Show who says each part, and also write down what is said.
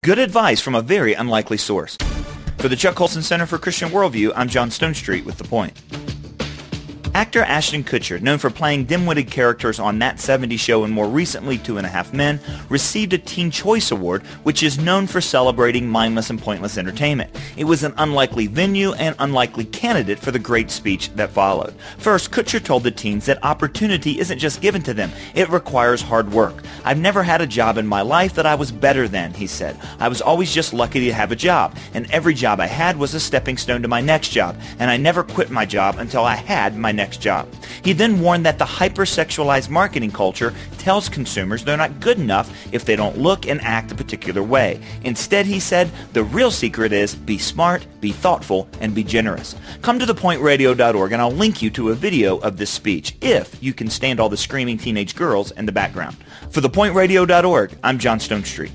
Speaker 1: Good advice from a very unlikely source. For the Chuck Colson Center for Christian Worldview, I'm John Stonestreet with The Point. Actor Ashton Kutcher, known for playing dim-witted characters on That 70s Show and more recently Two and a Half Men, received a Teen Choice Award, which is known for celebrating mindless and pointless entertainment. It was an unlikely venue and unlikely candidate for the great speech that followed. First, Kutcher told the teens that opportunity isn't just given to them, it requires hard work. "I've never had a job in my life that I was better than," he said. "I was always just lucky to have a job, and every job I had was a stepping stone to my next job, and I never quit my job until I had my next job." He then warned that the hypersexualized marketing culture tells consumers they're not good enough if they don't look and act a particular way. Instead, he said, the real secret is be smart, be thoughtful, and be generous. Come to thepointradio.org and I'll link you to a video of this speech, if you can stand all the screaming teenage girls in the background. For thepointradio.org, I'm John Stonestreet.